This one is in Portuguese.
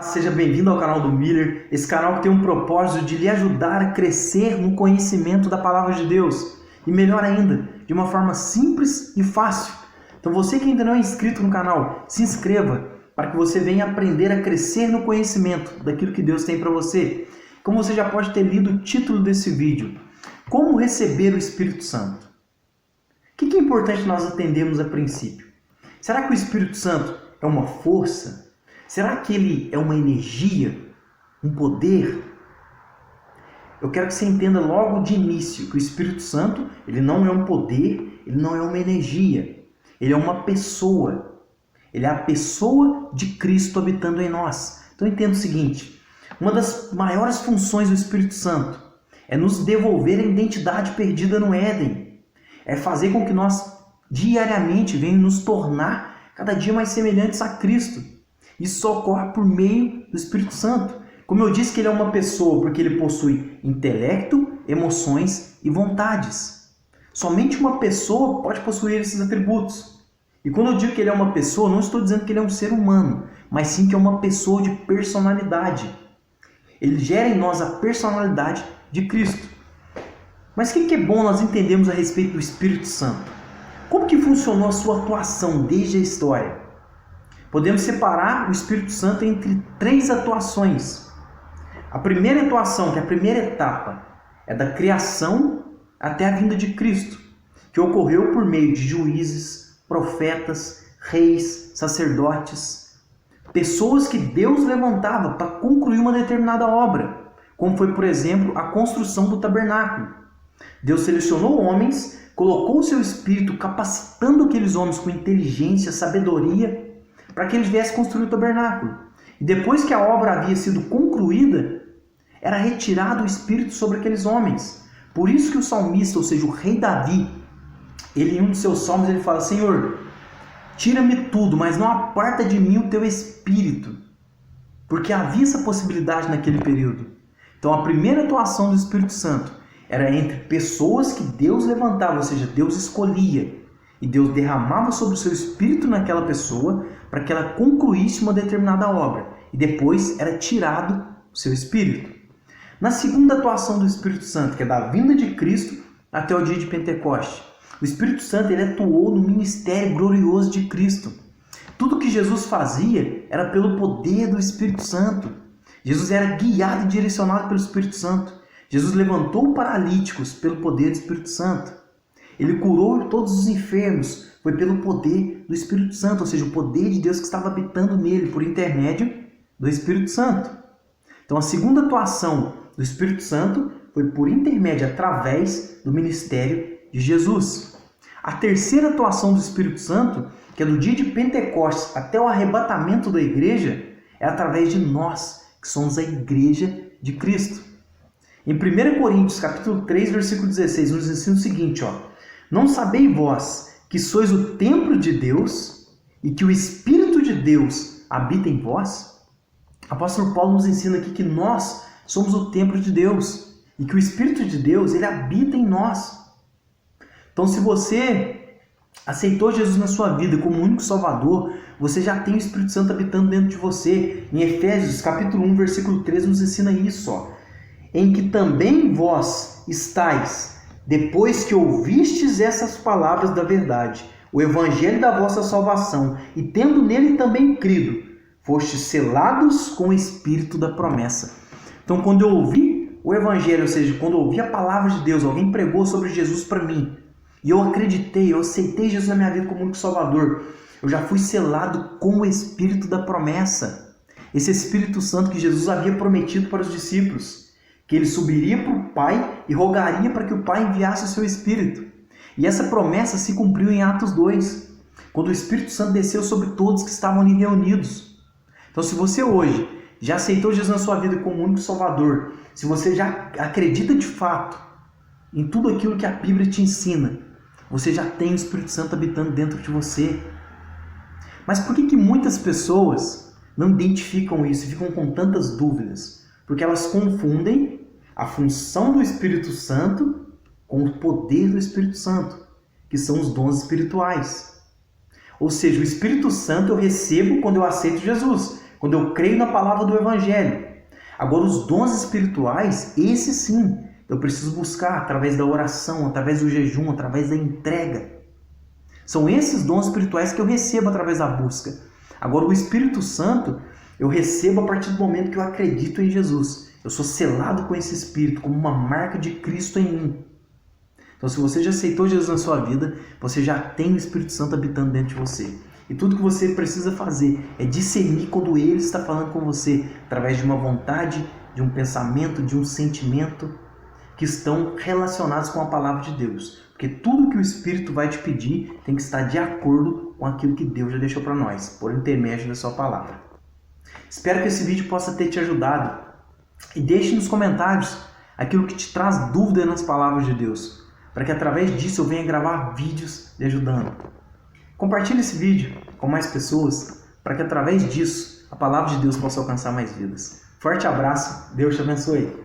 Seja bem-vindo ao canal do Miller, esse canal que tem um propósito de lhe ajudar a crescer no conhecimento da Palavra de Deus e, melhor ainda, de uma forma simples e fácil. Então você que ainda não é inscrito no canal, se inscreva para que você venha aprender a crescer no conhecimento daquilo que Deus tem para você. Como você já pode ter lido o título desse vídeo, Como Receber o Espírito Santo? O que é importante nós entendermos a princípio? Será que o Espírito Santo é uma força? Será que ele é uma energia, um poder? Eu quero que você entenda logo de início que o Espírito Santo ele não é um poder, ele não é uma energia, ele é uma pessoa. Ele é a pessoa de Cristo habitando em nós. Então entenda o seguinte, uma das maiores funções do Espírito Santo é nos devolver a identidade perdida no Éden. É fazer com que nós diariamente venhamos nos tornar cada dia mais semelhantes a Cristo. Isso só ocorre por meio do Espírito Santo. Como eu disse que ele é uma pessoa porque ele possui intelecto, emoções e vontades. Somente uma pessoa pode possuir esses atributos. E quando eu digo que ele é uma pessoa, não estou dizendo que ele é um ser humano, mas sim que é uma pessoa de personalidade. Ele gera em nós a personalidade de Cristo. Mas o que é bom nós entendermos a respeito do Espírito Santo? Como que funcionou a sua atuação desde a história? Podemos separar o Espírito Santo entre três atuações. A primeira atuação, que é a primeira etapa, é da criação até a vinda de Cristo, que ocorreu por meio de juízes, profetas, reis, sacerdotes, pessoas que Deus levantava para concluir uma determinada obra, como foi, por exemplo, a construção do tabernáculo. Deus selecionou homens, colocou o seu Espírito capacitando aqueles homens com inteligência, sabedoria, para que eles viessem construir o tabernáculo. E depois que a obra havia sido concluída, era retirado o Espírito sobre aqueles homens. Por isso que o salmista, ou seja, o rei Davi, ele em um de seus salmos, ele fala: Senhor, tira-me tudo, mas não aparta de mim o teu Espírito. Porque havia essa possibilidade naquele período. Então a primeira atuação do Espírito Santo era entre pessoas que Deus levantava, ou seja, Deus escolhia. E Deus derramava sobre o seu Espírito naquela pessoa para que ela concluísse uma determinada obra. E depois era tirado o seu Espírito. Na segunda atuação do Espírito Santo, que é da vinda de Cristo até o dia de Pentecoste, o Espírito Santo ele atuou no ministério glorioso de Cristo. Tudo que Jesus fazia era pelo poder do Espírito Santo. Jesus era guiado e direcionado pelo Espírito Santo. Jesus levantou paralíticos pelo poder do Espírito Santo. Ele curou todos os enfermos, foi pelo poder do Espírito Santo, ou seja, o poder de Deus que estava habitando nele por intermédio do Espírito Santo. Então a segunda atuação do Espírito Santo foi por intermédio, através do ministério de Jesus. A terceira atuação do Espírito Santo, que é do dia de Pentecostes até o arrebatamento da igreja, é através de nós, que somos a igreja de Cristo. Em 1 Coríntios, capítulo 3, versículo 16, nos ensina o seguinte, não sabeis vós que sois o templo de Deus e que o Espírito de Deus habita em vós? O apóstolo Paulo nos ensina aqui que nós somos o templo de Deus e que o Espírito de Deus ele habita em nós. Então, se você aceitou Jesus na sua vida como único Salvador, você já tem o Espírito Santo habitando dentro de você. Em Efésios, capítulo 1, versículo 13, nos ensina isso, em que também vós estáis, depois que ouvistes essas palavras da verdade, o evangelho da vossa salvação, e tendo nele também crido, fostes selados com o Espírito da promessa. Então, quando eu ouvi o evangelho, ou seja, quando eu ouvi a palavra de Deus, alguém pregou sobre Jesus para mim, e eu acreditei, eu aceitei Jesus na minha vida como único Salvador, eu já fui selado com o Espírito da promessa. Esse Espírito Santo que Jesus havia prometido para os discípulos, que ele subiria para o Pai e rogaria para que o Pai enviasse o seu Espírito. E essa promessa se cumpriu em Atos 2, quando o Espírito Santo desceu sobre todos que estavam ali reunidos. Então, se você hoje já aceitou Jesus na sua vida como único Salvador, se você já acredita de fato em tudo aquilo que a Bíblia te ensina, você já tem o Espírito Santo habitando dentro de você. Mas por que muitas pessoas não identificam isso e ficam com tantas dúvidas? Porque elas confundem a função do Espírito Santo com o poder do Espírito Santo, que são os dons espirituais. Ou seja, o Espírito Santo eu recebo quando eu aceito Jesus. quando eu creio na palavra do Evangelho. Agora, os dons espirituais, esses sim, eu preciso buscar através da oração, através do jejum, através da entrega. São esses dons espirituais que eu recebo através da busca. Agora, o Espírito Santo, eu recebo a partir do momento que eu acredito em Jesus. Eu sou selado com esse Espírito, como uma marca de Cristo em mim. Então, se você já aceitou Jesus na sua vida, você já tem o Espírito Santo habitando dentro de você. E tudo que você precisa fazer é discernir quando Ele está falando com você, através de uma vontade, de um pensamento, de um sentimento, que estão relacionados com a palavra de Deus. Porque tudo que o Espírito vai te pedir tem que estar de acordo com aquilo que Deus já deixou para nós, por intermédio da sua palavra. Espero que esse vídeo possa ter te ajudado. E deixe nos comentários aquilo que te traz dúvida nas palavras de Deus, para que através disso eu venha gravar vídeos te ajudando. Compartilhe esse vídeo com mais pessoas, para que através disso a palavra de Deus possa alcançar mais vidas. Forte abraço, Deus te abençoe.